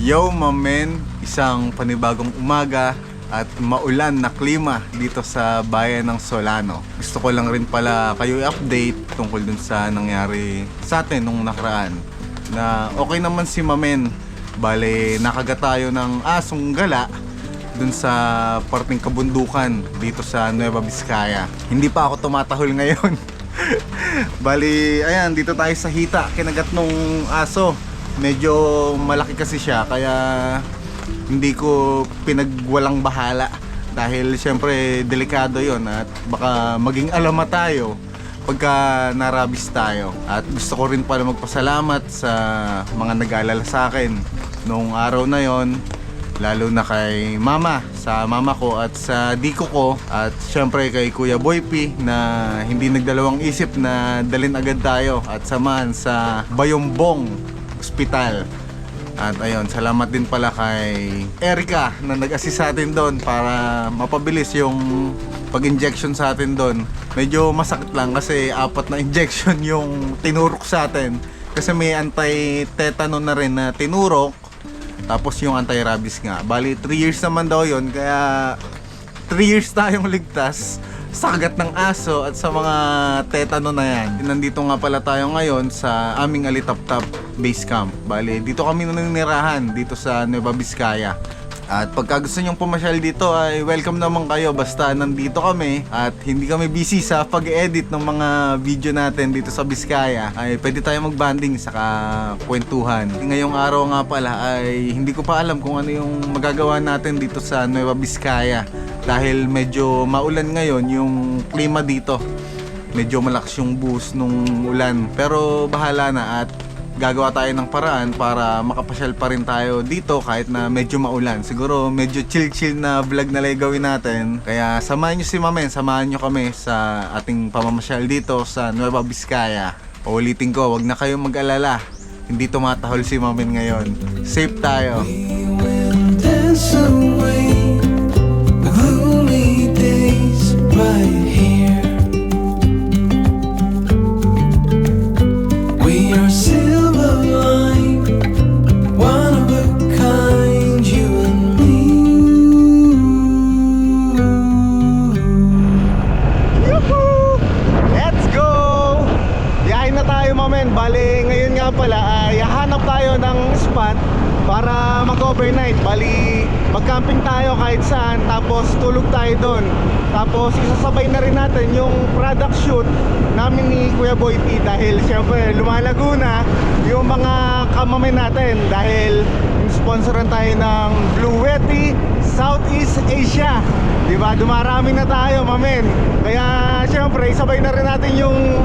Yo, mamen, isang panibagong umaga at maulan na klima dito sa bayan ng Solano. Gusto ko lang rin pala kayo i-update tungkol dun sa nangyari sa atin nung nakaraan. Na okay naman si mamen, bale nakagat tayo ng asong gala dun sa parting kabundukan dito sa Nueva Vizcaya. Hindi pa ako tumatahol ngayon. Bali, ayan, dito tayo sa hita, kinagat nung aso. Medyo malaki kasi siya, kaya hindi ko pinagwalang bahala. Dahil syempre delikado yon at baka maging alama tayo pagka narabis tayo. At gusto ko rin pala magpasalamat sa mga nag-aalala sa akin nung araw na yon, lalo na kay mama, sa mama ko at sa diko ko, at syempre kay Kuya Boy P na hindi nagdalawang isip na dalhin agad tayo at samahan sa Bayombong Hospital. At ayun, salamat din pala kay Erica na nag-assist sa atin doon para mapabilis yung pag-injection sa atin doon. Medyo masakit lang kasi 4 na injection yung tinurok sa atin, kasi may anti-tetano na rin na tinurok, tapos yung anti-rabies nga. Bali 3 years naman daw yun, kaya 3 years tayong ligtas sa kagat ng aso at sa mga tetano na yan. Nandito nga pala tayo ngayon sa aming Alitap-Tap Base Camp. Bali, dito kami nanirahan dito sa Nueva Vizcaya. At pagka gusto nyong pumasyal dito ay welcome naman kayo, basta nandito kami at hindi kami busy sa pag-edit ng mga video natin dito sa Vizcaya, ay pwede tayo mag-banding saka kwentuhan. Ngayong araw nga pala ay hindi ko pa alam kung ano yung magagawa natin dito sa Nueva Vizcaya, dahil medyo maulan ngayon yung klima dito. Medyo malakas yung buhos nung ulan, pero bahala na at gagawa tayo ng paraan para makapasyal pa rin tayo dito kahit na medyo maulan. Siguro medyo chill na vlog na lang gawin natin. Kaya samahan nyo si mamen, samahan nyo kami sa ating pamamasyal dito sa Nueva Vizcaya. Uulitin ko, wag na kayong mag-alala, hindi tumatahol si mamen ngayon. Safe tayo. We will dance away the gloomy days right here. We are silver line, one of a kind, you and me. Yuhu! Let's go! Yain na tayo, mamen. Bali, ngayon nga pala ay hahanap tayo ng spot para mag-overnight. Bali, mag-camping tayo kahit saan, tapos tulog tayo doon. Tapos isasabay na rin natin yung product shoot namin ni Kuya Boy P, dahil syempre lumalago na yung mga kamamen natin, dahil sponsoran tayo ng Blue Yeti Southeast Asia. Diba? Dumarami na tayo, mamen. Kaya syempre isabay na rin natin yung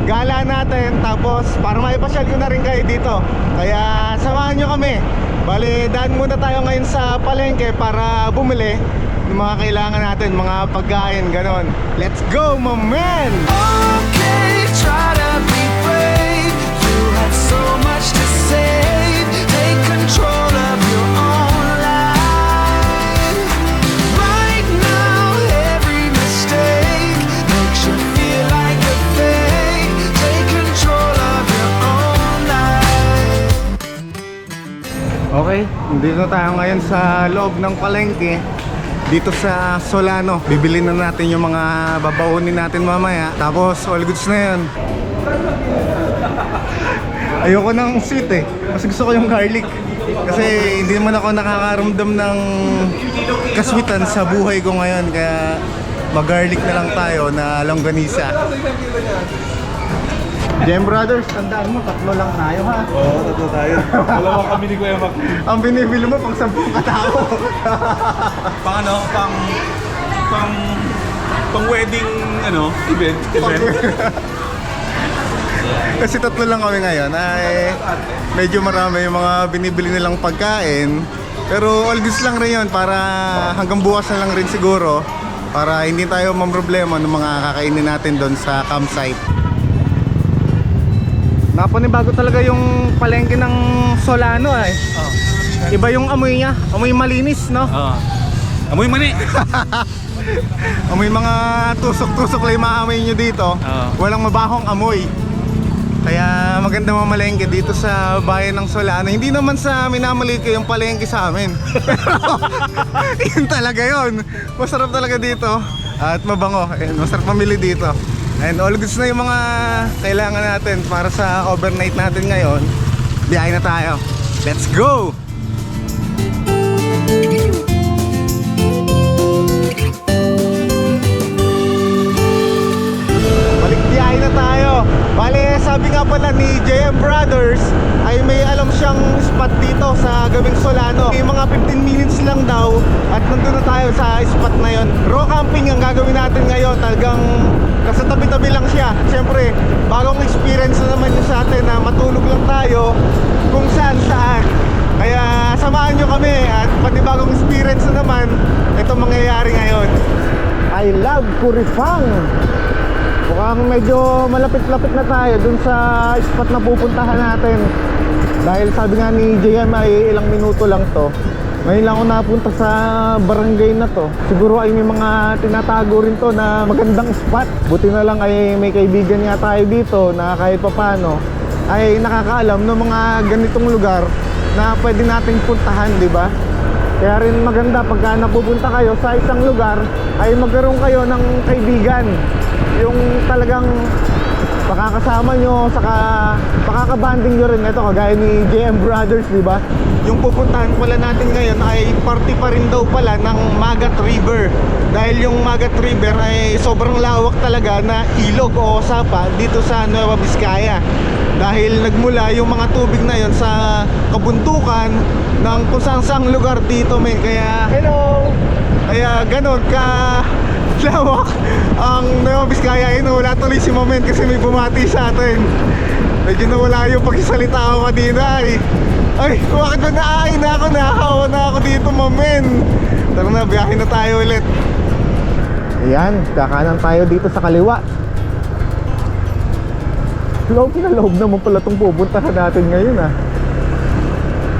gala natin, tapos para maipasyal ko na rin kayo dito. Kaya samahan nyo kami. Bali, daan muna tayo ngayon sa palengke para bumili ng mga kailangan natin, mga pagkain, ganon. Let's go, my man! Okay, try to be brave. You have so much to say. Take control of your own life. Right now, every mistake makes you feel like a fake. Take control of your own life. Okay, dito na tayo ngayon sa loob ng palengke dito sa Solano. Bibili na natin yung mga babaunin natin mamaya, tapos all goods na yun. Ayoko ng sweet eh, mas gusto ko yung garlic, kasi hindi naman ako nakakaramdam ng kaswitan sa buhay ko ngayon. Kaya mag-garlic na lang tayo na longganisa. Gem Brothers, tandaan mo, 3 lang tayo, ha? Oo, tatlo tayo. Dalawa kami ni Kuya Mac. Ang binibili mo pang 10 katao. Pang ano, pang wedding, event. Kasi 3 lang kami ngayon, ay medyo marami yung mga binibili nilang pagkain. Pero all goods lang rin yun, para hanggang bukas na lang rin siguro, para hindi tayo mamroblema ng mga kakainin natin doon sa campsite. Napanibago talaga yung palengke ng Solano ay. Iba yung amoy niya, amoy malinis, no? Oo. Amoy mani. Amoy mga tusok-tusok lang yung maamoy nyo dito. Oo. Walang mabahong amoy. Kaya maganda mamalengke dito sa bayan ng Solano. Hindi naman sa minamalengke yung palengke sa amin. Pero yun talaga yun. Masarap talaga dito. At mabango. Ayun, masarap mamili dito. And all goods na yung mga kailangan natin para sa overnight natin ngayon. Biyahe na tayo. Let's go! Biyahe na tayo. Bale, sabi nga pala ni JM Brothers ay may alam siyang spot dito sa Gawing Solano. May mga 15 minutes lang daw at nandun na tayo sa spot na yon. Raw camping ang gagawin natin ngayon. Talagang nasa tabi-tabi lang siya. Siyempre, bagong experience na naman yun sa atin na matulog lang tayo kung saan. Kaya samahan nyo kami at panibagong experience na naman itong mangyayari ngayon. I love Curifang. Mukhang medyo malapit-lapit na tayo dun sa spot na pupuntahan natin. Dahil sabi nga ni JM ay ilang minuto lang to. Ngayon lang ako napunta sa barangay na to. Siguro ay may mga tinatago rin to na magandang spot. Buti na lang ay may kaibigan nga tayo dito na kahit papano ay nakakaalam ng mga ganitong lugar na pwede nating puntahan, di ba? Kaya rin maganda pagka napupunta kayo sa isang lugar ay magkaroon kayo ng kaibigan. Yung talagang makakasama nyo, saka makakabanding nyo rin. Ito kagaya ni JM Brothers, di ba? Yung pupuntahan pala natin ngayon ay party pa rin daw pala ng Magat River. Dahil yung Magat River ay sobrang lawak talaga na ilog o sapa dito sa Nueva Vizcaya. Dahil nagmula yung mga tubig na yon sa kabundukan ng kung saan lugar dito, men. Kaya hello! Kaya ganon ka lawak ang Nueva Vizcaya. Wala tuloy si Moment kasi may bumati sa atin. Medyo nawala yung pagsasalita ko kanina. Ay, bakit ba naain na ako? Nakahawa na ako dito, Moment. Tara na, biyahe na tayo ulit. Ayan, kakanan tayo dito sa kaliwa. Loob na loob naman pala itong pupuntahan natin ngayon, ah.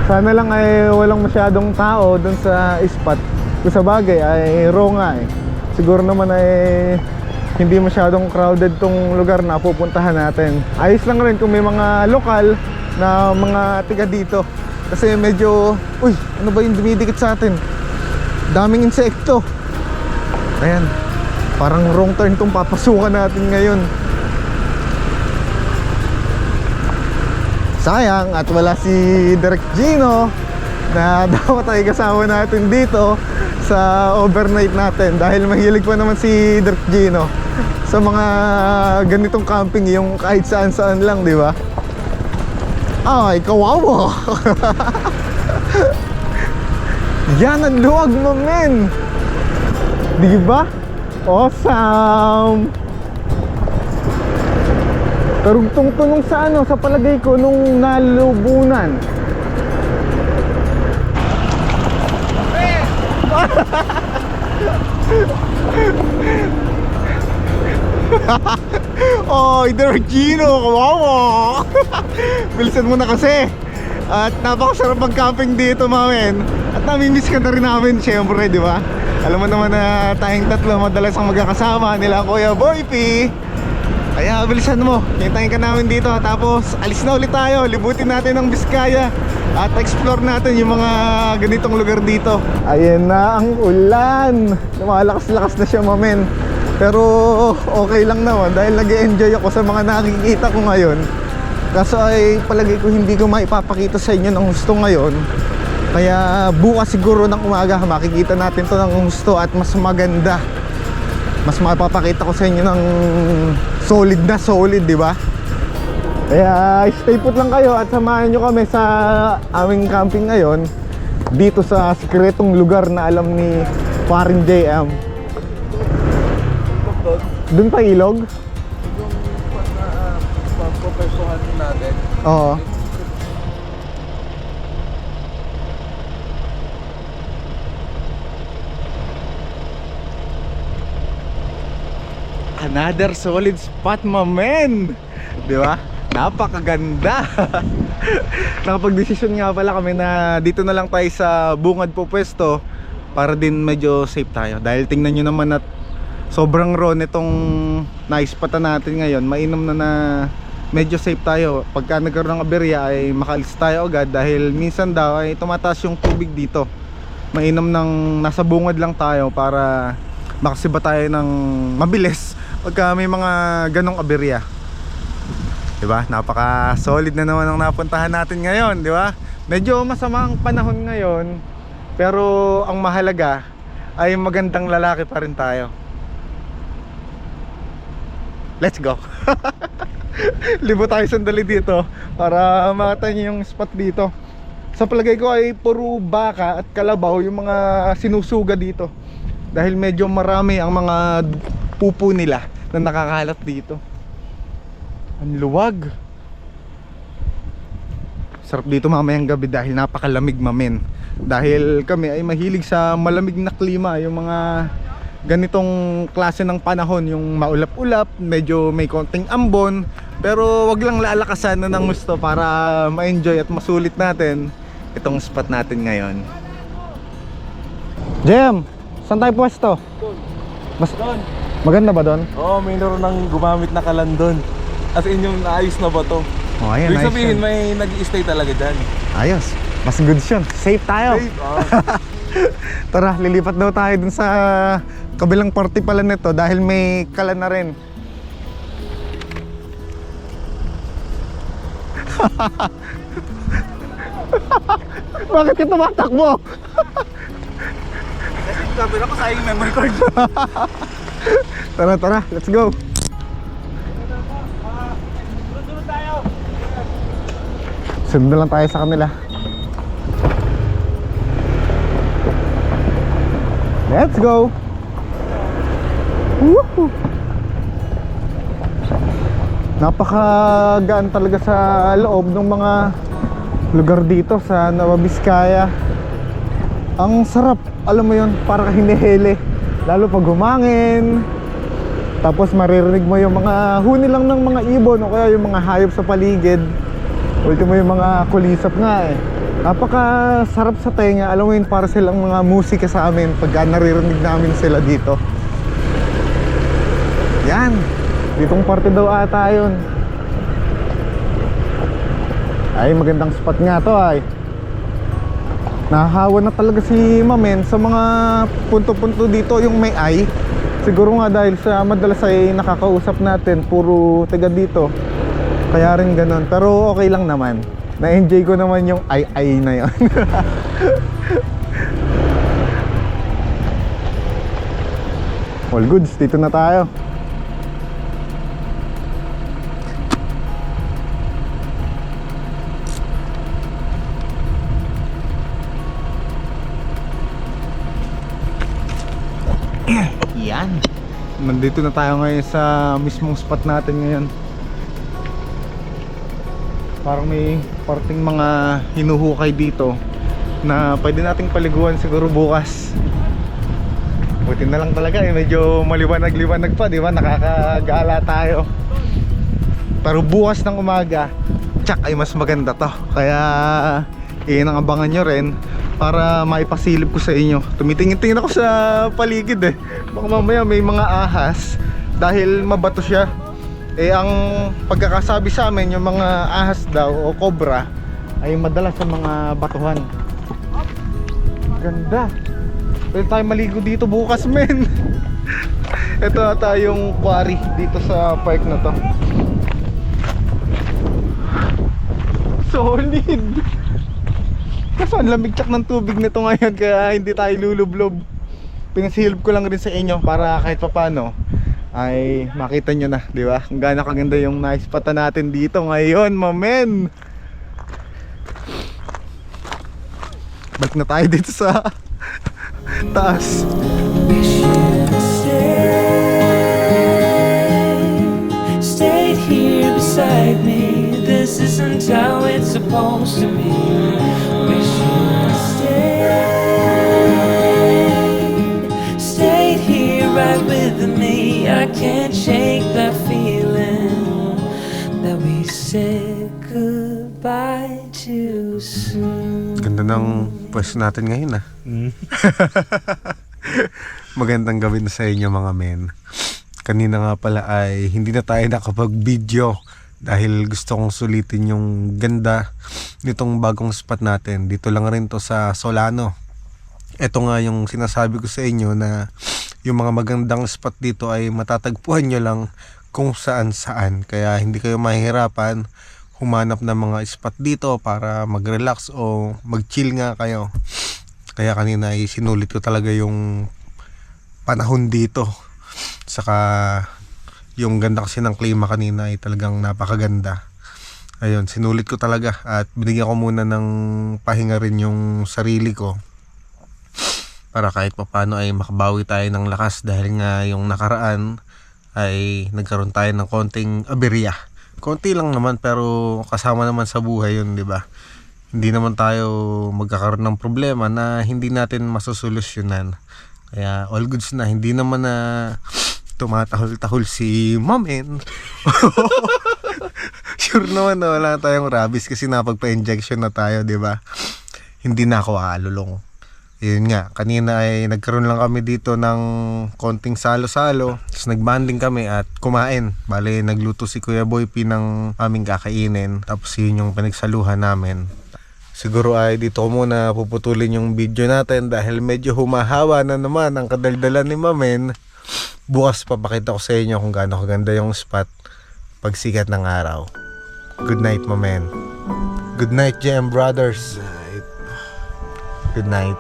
Sana lang ay walang masyadong tao dun sa spot. Kung sa bagay ay raw nga eh. Siguro naman ay hindi masyadong crowded tong lugar na pupuntahan natin. Ayos lang rin kung may mga lokal na mga tiga dito. Kasi medyo, uy, ano ba yung dumidikit sa atin? Daming insekto. Ayan, parang wrong turn tong papasukan natin ngayon. Sayang at wala si Direk Gino na dapat ay kasama natin dito sa overnight natin. Dahil mahilig pa naman si Direk Gino sa mga ganitong camping, yung kahit saan-saan lang, di ba? Ay, kawawa. Yan ang luwag mo, men. Di ba? Awesome. Karugtong to nung sa ano, sa palagay ko nung nalubunan. Oy, Dirgino, kawawa. Bilisan mo na kasi. At napakasarap mag-camping dito, mamen. At namimiss ka na rin namin, syempre, di ba? Alam mo naman na tayong tatlo madalas ang magkakasama nila, Kuya Boy P. Kaya bilisan mo, hintayin ka namin dito. Tapos alis na ulit tayo, libutin natin ang Vizcaya at explore natin yung mga ganitong lugar dito. Ayan na ang ulan. Lumalakas-lakas na siya, mamen. Pero okay lang naman dahil nag-enjoy ako sa mga nakikita ko ngayon. Kaso ay palagi ko hindi ko maipapakita sa inyo ng gusto ngayon. Kaya bukas siguro ng umaga makikita natin to ng gusto at mas maganda. Mas mapapakita ko sa inyo ng solid na solid, di ba? Kaya stay put lang kayo at samahan nyo kami sa aming camping ngayon dito sa sikretong lugar na alam ni Paring JM. Doon pa ilog? Yung pagpapwestuhan natin. Oo. Another solid spot, my man. Di ba? Napakaganda. Nakapag-desisyon nga pala kami na dito na lang tayo sa bungad po pwesto para din medyo safe tayo. Dahil tingnan nyo naman at sobrang raw nitong naispatan natin ngayon. Mainom na medyo safe tayo. Pagka nagkaroon ng aberya ay makaalis tayo agad, dahil minsan daw ay tumataas yung tubig dito. Mainam ng nasa bungad lang tayo para makasiba tayo ng mabilis pagka may mga ganong aberya. Diba? Napaka solid na naman ang napuntahan natin ngayon, diba? Medyo masama ang panahon ngayon, pero ang mahalaga ay magandang lalaki pa rin tayo. Let's go. Libo tayo sandali dito para makita niyo yung spot dito. Sa palagay ko ay puro baka at kalabaw yung mga sinusuga dito, dahil medyo marami ang mga pupo nila na nakakalat dito. Ang luwag. Sarap dito mamayang gabi dahil napakalamig, mamen. Dahil kami ay mahilig sa malamig na klima, yung mga ganitong klase ng panahon, yung maulap-ulap, medyo may konting ambon, pero wag lang lalakasan na ng gusto para ma-enjoy at masulit natin itong spot natin ngayon. Jem, saan tayo pwesto? Mas maganda ba doon? Oo, may naroon ng gumamit na kalan doon. As in yung naayos na ba to? Oh, ayan, Ibig nice sabihin yan. may nag-i-stay talaga dyan. Ayos, mas good yun. Safe tayo. Safe, oo. Tara, lilipat daw tayo dun sa kabilang party pala nito dahil may kalan na rin. Bakit ka tumatakbo? Sabi na ko sayang memory card. Tara, tara, let's go. Sunod lang tayo sa kanila. Let's go. Woohoo! Napakagaan talaga sa loob ng mga lugar dito sa Nueva Vizcaya. Ang sarap, alam mo yun, para hinihili. Lalo pag humangin. Tapos maririnig mo yung mga huni lang ng mga ibon o kaya yung mga hayop sa paligid. Ultimo yung mga kulisap nga eh. Napakasarap sa tenga. Alam mo yun, para silang mga musika sa amin pagka naririnig namin sila dito. Yan, ditong parte daw ata yun. Ay, magandang spot nga to ay. Nahahawa na talaga si Mamen sa mga punto-punto dito yung may ay. Siguro nga dahil sa madalas ay nakakausap natin puro taga dito, kaya rin ganun. Pero okay lang naman, na-enjoy ko naman yung ay na yun. All goods, dito na tayo. Yan. Nandito na tayo ngayon sa mismong spot natin ngayon. Parang may parting mga hinuhukay dito na pwede nating paliguan siguro bukas. Buti na lang talaga eh, medyo maliwanag-liwanag pa, di ba? Nakakagala tayo. Pero bukas ng umaga, tsak ay mas maganda to. Kaya iyan ang abangan nyo rin para maipasilip ko sa inyo. Tumitingin-tingin ako sa paligid eh. Baka mamaya may mga ahas dahil mabato siya. Eh ang pagkakasabi sa amin, yung mga ahas daw o cobra ay madalas sa mga batuhan. Ganda. Pwede tayo maligo dito bukas, men. Ito ata yung quarry dito sa park na to. Solid. Kaso ang lamig tsak ng tubig nito ngayon, kaya hindi tayo lulublob. Pinasilip ko lang rin sa inyo para kahit papano ay makita nyo na, di ba? Kung gaano kaganda yung naispata natin dito ngayon, mamen. Balik na tayo dito sa taas. Stayed here beside me. This isn't how it's supposed to be. Wish you'd stayed here right with me. I can't shake that feeling that we said goodbye too soon. Ganda ng pwesto natin ngayon ah. Magandang gabi na sa inyo mga men. Kanina nga pala ay hindi na tayo nakapag-video dahil gusto kong sulitin yung ganda nitong bagong spot natin. Dito lang rin to sa Solano. Ito nga yung sinasabi ko sa inyo na yung mga magandang spot dito ay matatagpuan nyo lang kung saan saan. Kaya hindi kayo mahihirapan humanap ng mga spot dito para mag-relax o mag-chill nga kayo. Kaya kanina ay sinulit ko talaga yung panahon dito. Saka yung ganda kasi ng klima kanina ay talagang napakaganda. Ayun, sinulit ko talaga at binigyan ko muna ng pahinga rin yung sarili ko para kahit papano ay makabawi tayo ng lakas dahil nga yung nakaraan ay nagkaroon tayo ng konting aberya. Konti lang naman pero kasama naman sa buhay yun, di ba? Hindi naman tayo magkakaroon ng problema na hindi natin masusolusyonan. Kaya all goods na, hindi naman na tumatahol-tahol si Mamen. Sure naman na wala tayong rabies kasi napagpa-injection na tayo, di ba? Hindi na ako aalulong. Yun nga, kanina ay nagkaroon lang kami dito ng konting salo-salo. Tapos nagbanding kami at kumain. Bale, nagluto si Kuya Boy ng aming kakainin. Tapos yun yung pinagsaluhan namin. Siguro ay dito ko muna puputulin yung video natin dahil medyo humahawa na naman ang kadaldalan ni Mamen. Bukas papakita ko sa inyo kung gaano kaganda yung spot pag sikat ng araw. Good night, Mamen. Good night, JM Brothers. Good night.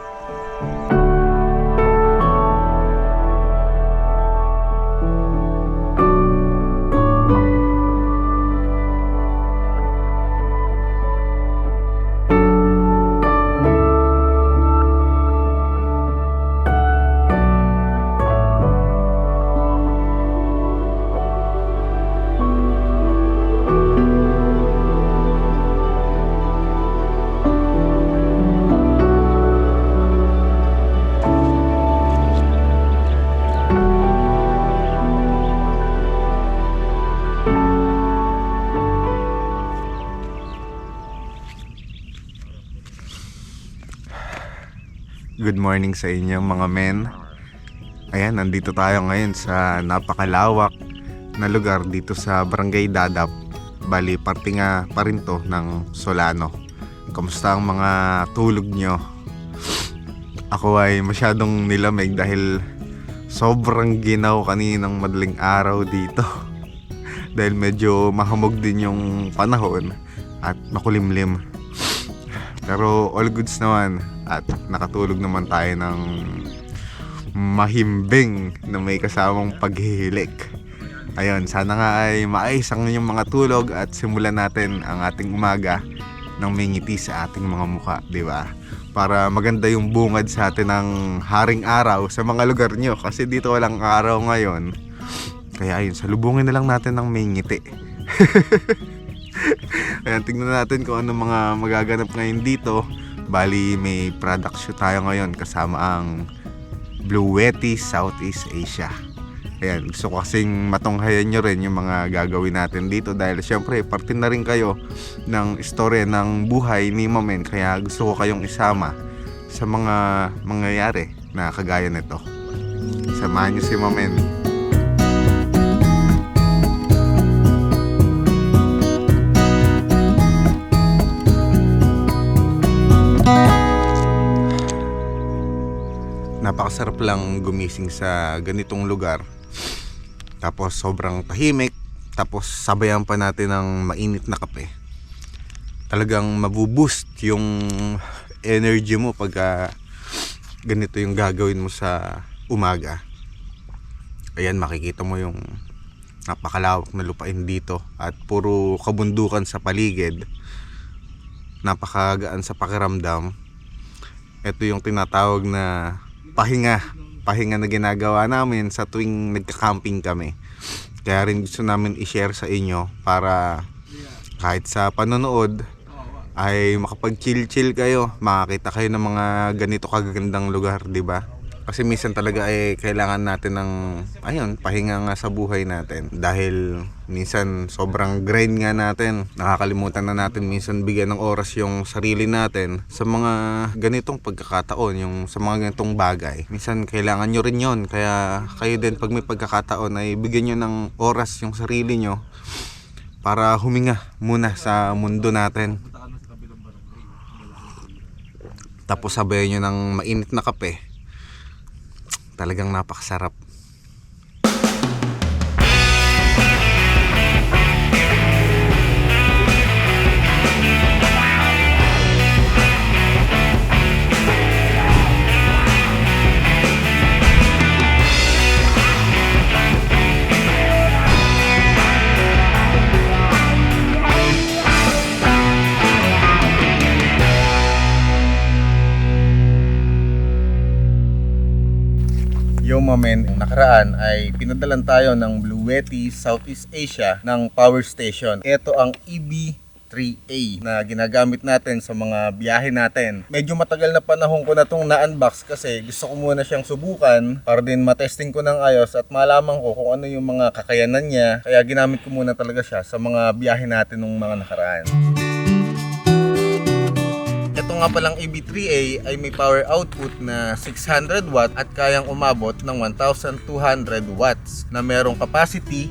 Good morning sa inyo mga men. Ayan, nandito tayo ngayon sa napakalawak na lugar dito sa Barangay Dadap. Bali, parte nga pa rin to ng Solano. Kamusta ang mga tulog nyo? Ako ay masyadong nilamig dahil sobrang ginaw kaninang madaling araw dito. Dahil medyo mahamog din yung panahon at makulimlim. Pero all goods naman at nakatulog naman tayo ng mahimbing na may kasamang paghihilik. Ayun, sana nga ay maayos ang inyong mga tulog at simulan natin ang ating umaga ng may ngiti sa ating mga mukha, di ba? Para maganda yung bungad sa atin ng haring araw sa mga lugar nyo kasi dito walang araw ngayon. Kaya ayun, salubungin na lang natin ng may ngiti. Ayan, tingnan natin kung ano mga magaganap ngayon dito. Bali, may product shoot tayo ngayon kasama ang Blue Yeti Southeast Asia. Ayan, gusto ko kasing matunghayan nyo rin yung mga gagawin natin dito dahil syempre, parte na rin kayo ng istorya ng buhay ni Mamen. Kaya gusto ko kayong isama sa mga mangyayari na kagaya nito. Samahan nyo si Mamen. Napakasarap lang gumising sa ganitong lugar. Tapos sobrang tahimik. Tapos sabayan pa natin ng mainit na kape. Talagang mabuboost yung energy mo pagka ganito yung gagawin mo sa umaga. Ayan, makikita mo yung napakalawak na lupain dito. At puro kabundukan sa paligid. Napakagaan sa pakiramdam. Ito yung tinatawag na pahinga na ginagawa namin sa tuwing nagka-camping kami. Kaya rin gusto namin i-share sa inyo para kahit sa panonood ay makapag-chill kayo, makakita kayo ng mga ganito kagagandang lugar, di ba? Kasi minsan talaga ay kailangan natin ng pahinga nga sa buhay natin dahil minsan sobrang grind nga natin. Nakakalimutan na natin minsan bigyan ng oras yung sarili natin sa mga ganitong pagkakataon, yung sa mga ganitong bagay. Minsan kailangan nyo rin yon, kaya kayo din pag may pagkakataon ay bigyan nyo ng oras yung sarili nyo para huminga muna sa mundo natin. Tapos sabayan nyo ng mainit na kape. Talagang napakasarap. Yo mamen, nakaraan ay pinadalan tayo ng Blue Yeti Southeast Asia ng power station. Ito ang EB3A na ginagamit natin sa mga biyahe natin. Medyo matagal na panahon ko na itong na-unbox kasi gusto ko muna siyang subukan para din matesting ko ng ayos at malaman ko kung ano yung mga kakayanan niya. Kaya ginamit ko muna talaga siya sa mga biyahe natin ng mga nakaraan. Ito nga palang EB3A ay may power output na 600 watt at kayang umabot ng 1,200 watts na merong capacity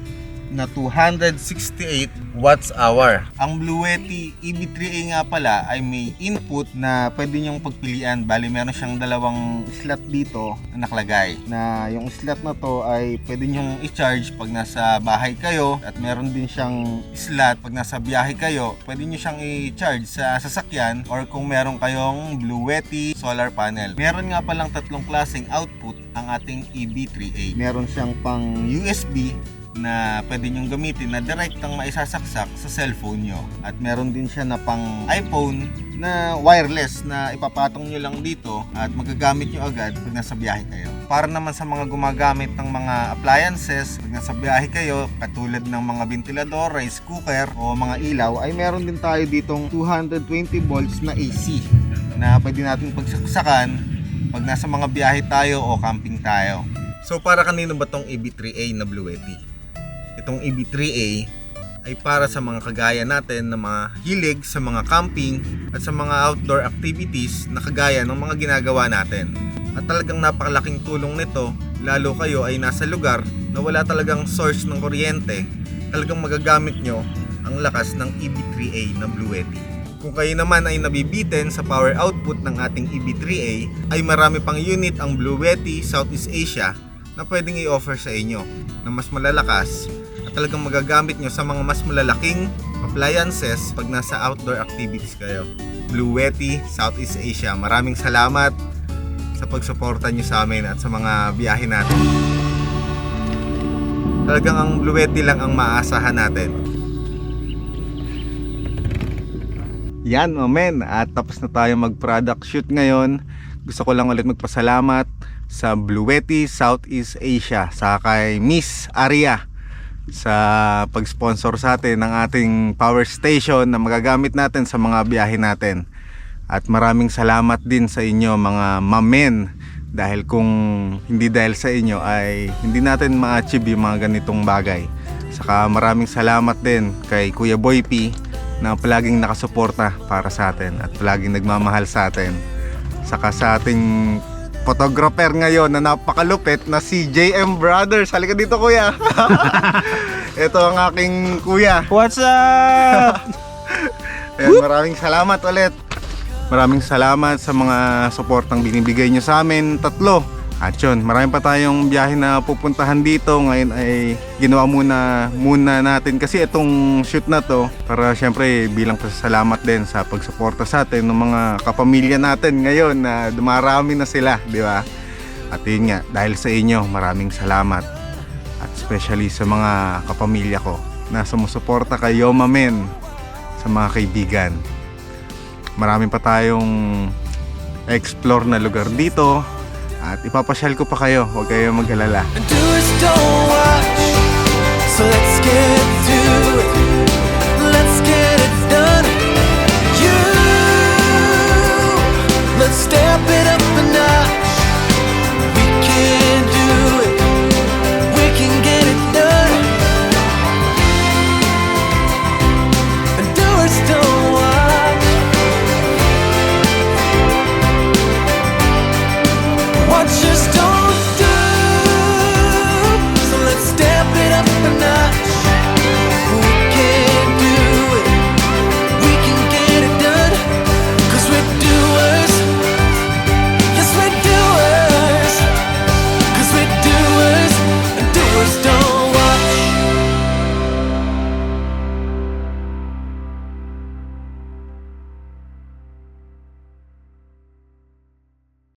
na 268 watts hour. Ang Blue Yeti EB3A nga pala ay may input na pwede nyong pagpilian. Bali meron siyang dalawang slot dito na nakalagay. Na yung slot na to ay pwede nyong i-charge pag nasa bahay kayo at meron din siyang slot pag nasa biyahe kayo. Pwede nyo siyang i-charge sa sasakyan or kung meron kayong Blue Yeti solar panel. Meron nga palang tatlong klaseng output ang ating EB3A. Meron siyang pang USB na pwede nyong gamitin na direktang maisasaksak sa cellphone nyo. At meron din siya na pang iPhone na wireless na ipapatong nyo lang dito at magagamit nyo agad pag nasa biyahe kayo. Para naman sa mga gumagamit ng mga appliances pag nasa biyahe kayo, katulad ng mga ventilador, rice cooker o mga ilaw, ay meron din tayo ditong 220 volts na AC na pwede natin pagsaksakan pag nasa mga biyahe tayo o camping tayo. So para kanino ba tong EB3A na Blue Yeti? Itong EB3A ay para sa mga kagaya natin na mga hilig sa mga camping at sa mga outdoor activities na kagaya ng mga ginagawa natin. At talagang napakalaking tulong nito lalo kayo ay nasa lugar na wala talagang source ng kuryente. Talagang magagamit nyo ang lakas ng EB3A na Blue Yeti. Kung kayo naman ay nabibitin sa power output ng ating EB3A, ay marami pang unit ang Blue Yeti Southeast Asia na pwedeng i-offer sa inyo na mas malalakas at talagang magagamit nyo sa mga mas malalaking appliances pag nasa outdoor activities kayo. Blue Yeti Southeast Asia, maraming salamat sa pagsuporta nyo sa amin at sa mga biyahe natin. Talagang ang Blue Yeti lang ang maaasahan natin. Yan men, at tapos na tayo mag-product shoot ngayon. Gusto ko lang ulit magpasalamat sa Blue Yeti Southeast Asia, sa kay Miss Aria sa pag-sponsor sa atin ng ating power station na magagamit natin sa mga biyahe natin. At maraming salamat din sa inyo mga mamen, dahil kung hindi dahil sa inyo ay hindi natin ma-achieve yung mga ganitong bagay. Saka maraming salamat din kay Kuya Boy P na palaging nakasuporta para sa atin at palaging nagmamahal sa atin. Saka sa ating photographer ngayon na napakalupit na si JM Brothers. Halika dito kuya. Ito ang aking kuya. What's up? Ayan, maraming salamat ulit. Maraming salamat sa mga suportang binibigay nyo sa amin, tatlo. At yun, marami pa tayong biyahe na pupuntahan dito. Ngayon ay ginawa muna natin kasi itong shoot na to para syempre bilang pasasalamat din sa pagsuporta sa atin ng mga kapamilya natin ngayon na dumarami na sila, di ba? At yun nga, dahil sa inyo, maraming salamat. At especially sa mga kapamilya ko na sumusuporta kay Yoma Men, sa mga kaibigan. Marami pa tayong explore na lugar dito. At ipapasyal ko pa kayo, huwag kayo mag-alala. Do is don't watch, so let's get to